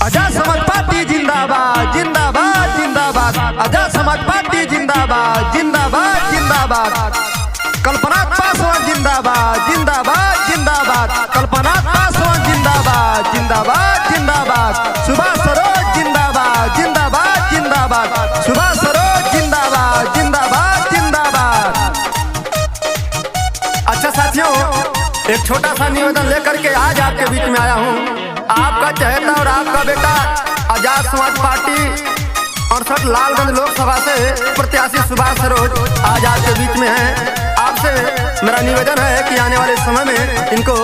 Azad Samaj party जिंदाबाद जिंदाबाद जिंदाबाद। आजाद समाज पार्टी जिंदाबाद जिंदाबाद जिंदाबाद। कल्पना पासवान जिंदाबाद जिंदाबाद जिंदाबाद। कल्पना पासवान जिंदाबाद जिंदाबाद जिंदाबाद। सुभाष सरोज जिंदाबाद जिंदाबाद जिंदाबाद। सुभाष सरोज जिंदाबाद जिंदाबाद जिंदाबाद। अच्छा साथियों, एक छोटा सा निवेदन लेकर के आज आपके बीच में आया हूँ। आपका चहेता और आपका बेटा आजाद समाज पार्टी 68 लालगंज लोकसभा से प्रत्याशी सुभाष सरोज आज आपके बीच में है। आपसे मेरा निवेदन है कि आने वाले समय में इनको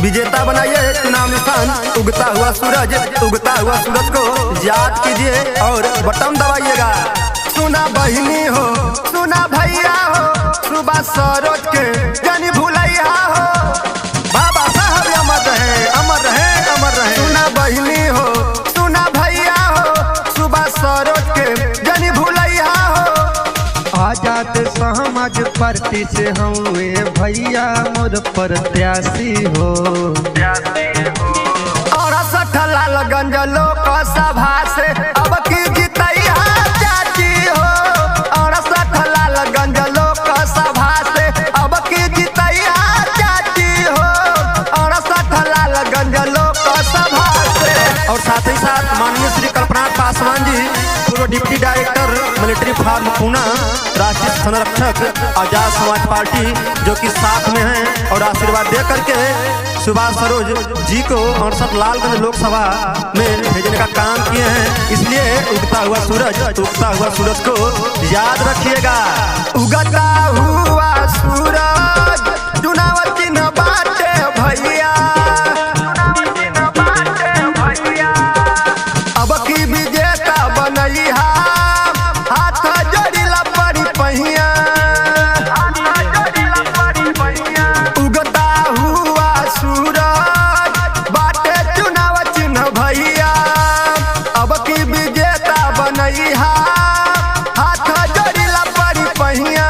विजेता बनाइए। चुनाव निशान उगता हुआ सूरज, उगता हुआ सूरज को याद कीजिए और बटन दबाइएगा। सुना बहिनी हो, सुना भैया हो, सुभाष सरोज के जानी भूलैया हो। बाबा साहब अमर रहे, अमर रहे, अमर रहे। सुना बहिनी हो, सुना भैया हो, सुभाष सरोज के जानी भूलैया हो। आजाद समाज पार्टी से हुए भैया मोर प्रत्याशी हो। और 68 लालगंज लोकसभा से अब की जीतैया चाची हो। और 68 लालगंज लोकसभा से अब की जीतैया चाची हो। और 68 लालगंज लोकसभा से। और साथ ही साथ माननीय श्री कल्पना पासवान जी, पूर्व deputy director military farm Poona, राष्ट्रीय संरक्षक आजाद समाज पार्टी, जो कि साथ में हैं और आशीर्वाद दे करके सुभाष सरोज जी को 68 लालगंज लोकसभा में भेजने का काम किए हैं। इसलिए उगता हुआ सूरज, उगता हुआ सूरज को याद रखिएगा। उगता हुआ सूरज चुनाव चिन्ह बाटे भैया। अब की विजेता बनैहा, हाथ जोड़िला पड़ी पहिया। उगता हुआ सूरज बाटे चुनाव चिन्ह भैया। अब की विजेता बनैहा, हाथ जोड़िला पड़ी पहिया।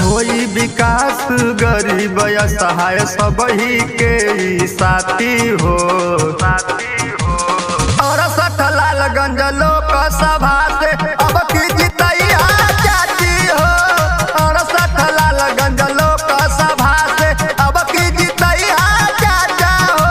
होई विकास गरीब असहाय सबही के साथी हो। और 68 लालगंज लोकसभा से अब की जीतैया चाची हो। और 68 लालगंज लोकसभा से अब की जीतैया चाचा हो।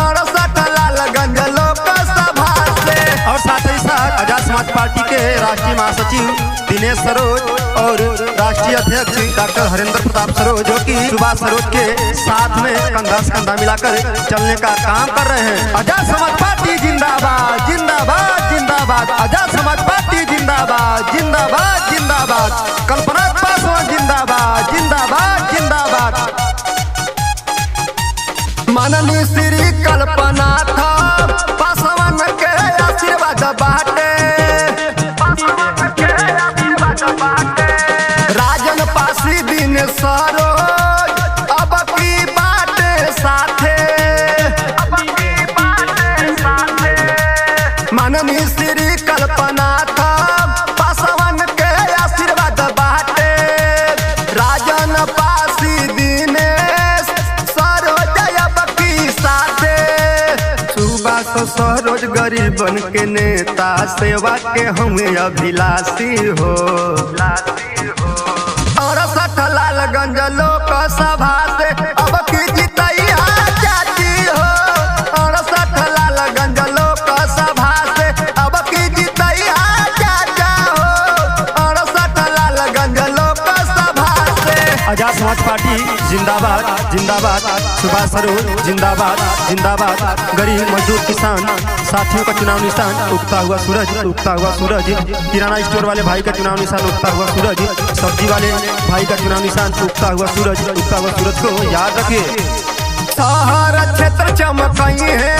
और 68 लालगंज लोकसभा से। और साथ ही साथ आजाद समाज पार्टी के राष्ट्रीय महासचिव दिनेश सरोज और राष्ट्रीय अध्यक्ष डॉक्टर हरेंद्र प्रताप सरोज, जो कि सुभाष सरोज के साथ में कंधा से कंधा मिलाकर चलने का काम कर रहे हैं। आजाद समाज पार्टी जिंदाबाद जिंदाबाद जिंदाबाद। आजाद समाज पार्टी जिंदाबाद जिंदाबाद जिंदाबाद। कल्पना पासवान जिंदाबाद जिंदाबाद जिंदाबाद। माननीय श्री कल्पना पासवान के आशीर्वाद बाटे। राजन पासी दिन सरोज अब की बाटे साथे। माननीय श्री कल्पना पासवान के आशीर्वाद बाटे। राजन पासी दिनेश सरोज अब की साथे। सुभाष सरोज गरीबन के नेता, सेवा के हमें अभिलाषी हो। और 68 लालगंज लोकसभा से अब की जीतैया चाची हो। और 68 लालगंज लोकसभा से अब की जीतैया चाचा हो। और 68 लालगंज लोकसभा से। आजाद समाज पार्टी जिंदाबाद जिंदाबाद। सुभाष सरोज जिंदाबाद जिंदाबाद। गरीब मजदूर किसान साथियों का चुनाव निशान उगता हुआ सूरज, उगता हुआ सूरज। किराना स्टोर वाले भाई का चुनाव निशान उगता हुआ सूरज। सब्जी वाले भाई का चुनाव निशान उगता हुआ सूरज, उगता हुआ सूरज को याद रखिए। शहर क्षेत्र चमकई है,